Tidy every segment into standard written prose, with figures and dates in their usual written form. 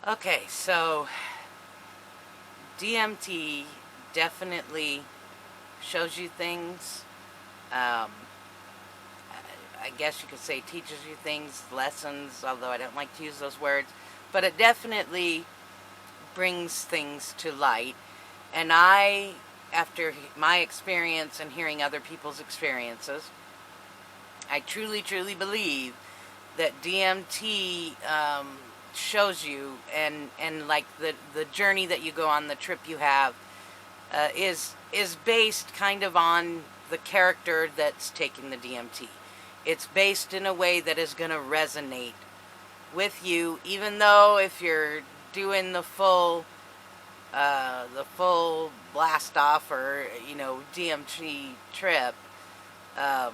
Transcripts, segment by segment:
Okay, so DMT definitely shows you things. Um, I guess you could say teaches you things, lessons, although I don't like to use those words. But it definitely brings things to light. And after my experience and hearing other people's experiences, I truly, truly believe that DMT shows you, and like the journey that you go on, the trip you have, is based kind of on the character that's taking the DMT. It's based in a way that is going to resonate with you, even though if you're doing the full blast off or DMT trip, um,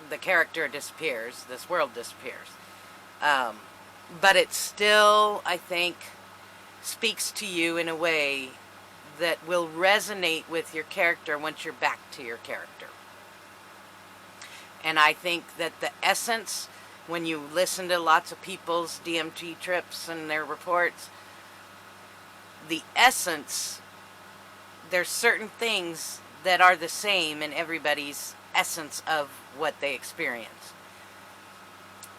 the character disappears. This world disappears. But it still, I think, speaks to you in a way that will resonate with your character once you're back to your character. And I think that the essence, when you listen to lots of people's DMT trips and their reports, the essence, there's certain things that are the same in everybody's essence of what they experience.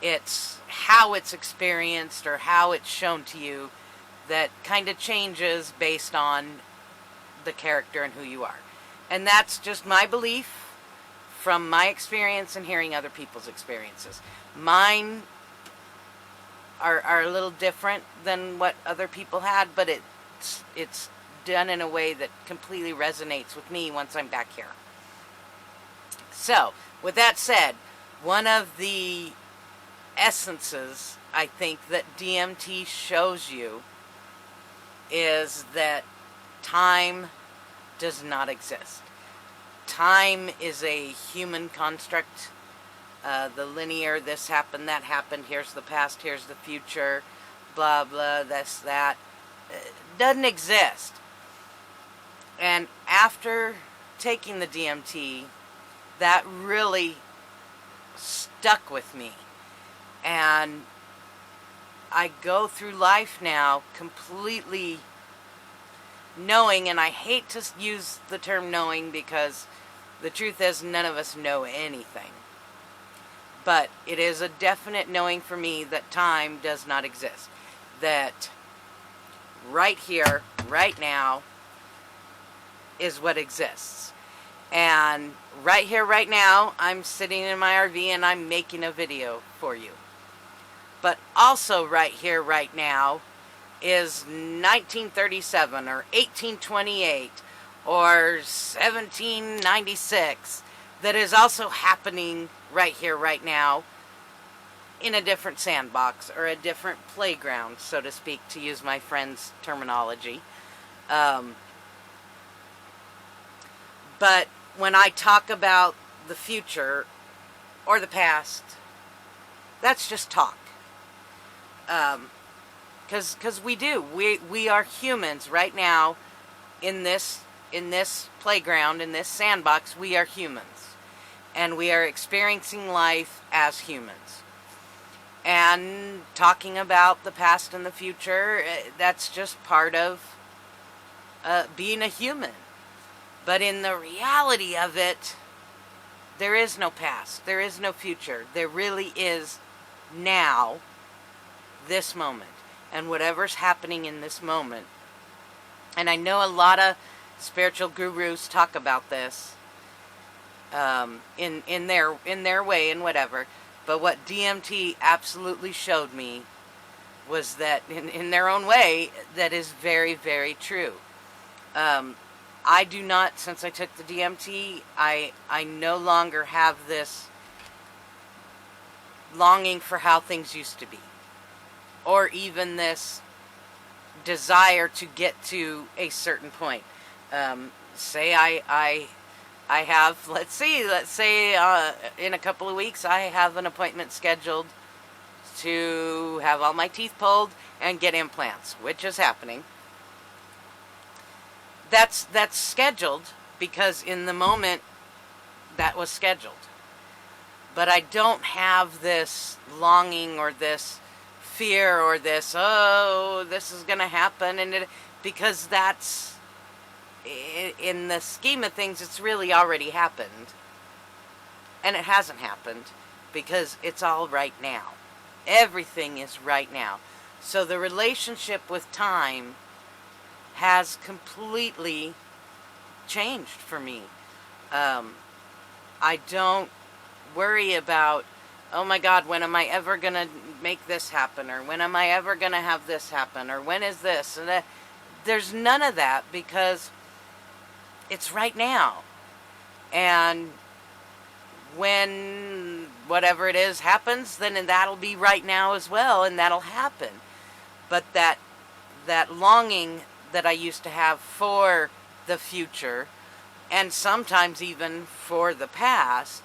It's how it's experienced or how it's shown to you that kind of changes based on the character and who you are. And that's just my belief from my experience and hearing other people's experiences. Mine are a little different than what other people had, but it's done in a way that completely resonates with me once I'm back here. So, with that said, one of the essences I think that DMT shows you is that time does not exist. Time is a human construct. The linear, this happened, that happened, here's the past, here's the future, blah, blah, this, that, doesn't exist. And after taking the DMT, that really stuck with me. And I go through life now completely knowing, and I hate to use the term knowing because the truth is none of us know anything. But it is a definite knowing for me that time does not exist. That right here, right now, is what exists. And right here, right now, I'm sitting in my RV and I'm making a video for you. But also right here, right now, is 1937 or 1828 or 1796 that is also happening right here, right now, in a different sandbox or a different playground, so to speak, to use my friend's terminology. But when I talk about the future or the past, that's just talk. Because we do. We are humans right now in this playground, in this sandbox. We are humans. And we are experiencing life as humans. And talking about the past and the future, that's just part of being a human. But in the reality of it, there is no past. There is no future. There really is now, this moment. And whatever's happening in this moment. And I know a lot of spiritual gurus talk about this in their way and whatever. But what DMT absolutely showed me was that in their own way, that is very, very true. I do not, since I took the DMT, I no longer have this longing for how things used to be. Or even this desire to get to a certain point. Say I have, let's say in a couple of weeks I have an appointment scheduled to have all my teeth pulled and get implants, which is happening. That's scheduled because in the moment that was scheduled. But I don't have this longing or this fear or this, oh, this is going to happen. Because that's, in the scheme of things, it's really already happened. And it hasn't happened because it's all right now. Everything is right now. So the relationship with time has completely changed for me. I don't worry about, oh my God, when am I ever going to make this happen? Or when am I ever going to have this happen? Or when is this? And that, there's none of that because it's right now. And when whatever it is happens, then that'll be right now as well, and that'll happen. But that longing that I used to have for the future, and sometimes even for the past,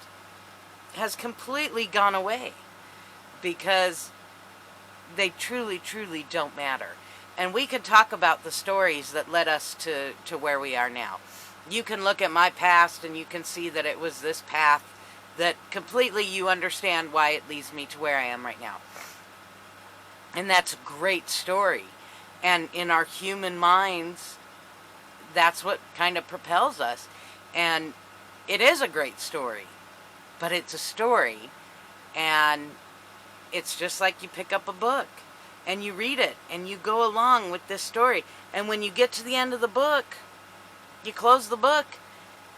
has completely gone away because they truly, truly don't matter. And we could talk about the stories that led us to where we are now. You can look at my past and you can see that it was this path that completely you understand why it leads me to where I am right now. And that's a great story. And in our human minds, that's what kind of propels us. And it is a great story, but it's a story. And it's just like you pick up a book and you read it and you go along with this story. And when you get to the end of the book, you close the book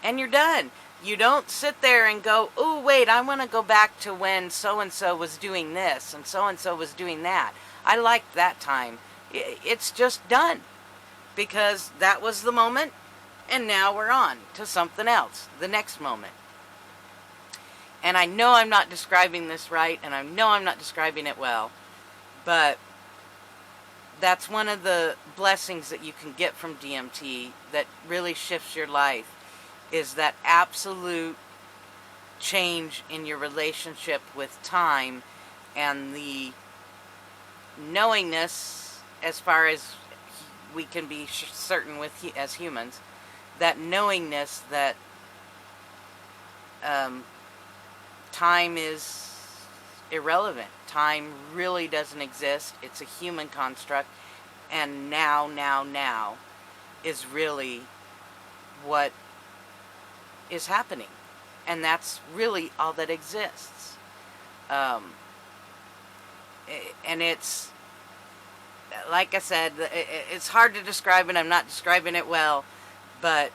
and you're done. You don't sit there and go, oh, wait, I want to go back to when so-and-so was doing this and so-and-so was doing that. I liked that time. It's just done because that was the moment, and now we're on to something else, the next moment. And I know I'm not describing this right, and I know I'm not describing it well, but that's one of the blessings that you can get from DMT that really shifts your life, is that absolute change in your relationship with time and the knowingness, as far as we can be certain with as humans, that knowingness that time is irrelevant. Time really doesn't exist. It's a human construct, and now is really what is happening, and that's really all that exists. And it's, like I said, it's hard to describe, and I'm not describing it well, but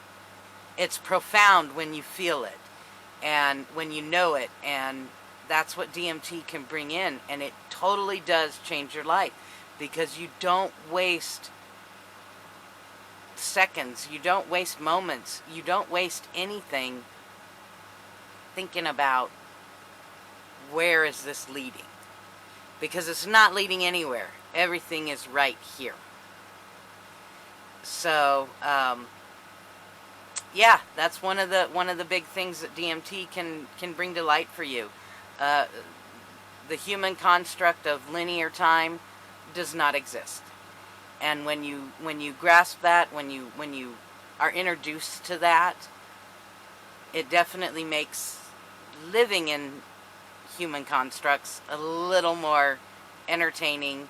it's profound when you feel it and when you know it, and that's what DMT can bring in, and it totally does change your life because you don't waste seconds, you don't waste moments, you don't waste anything thinking about where is this leading, because it's not leading anywhere. Everything is right here. So yeah, that's one of the big things that DMT can bring to light for you. The human construct of linear time does not exist. And when you grasp that, when you are introduced to that, it definitely makes living in human constructs a little more entertaining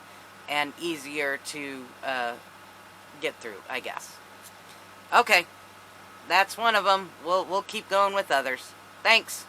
and easier to get through, I guess. Okay, that's one of them. We'll keep going with others. Thanks.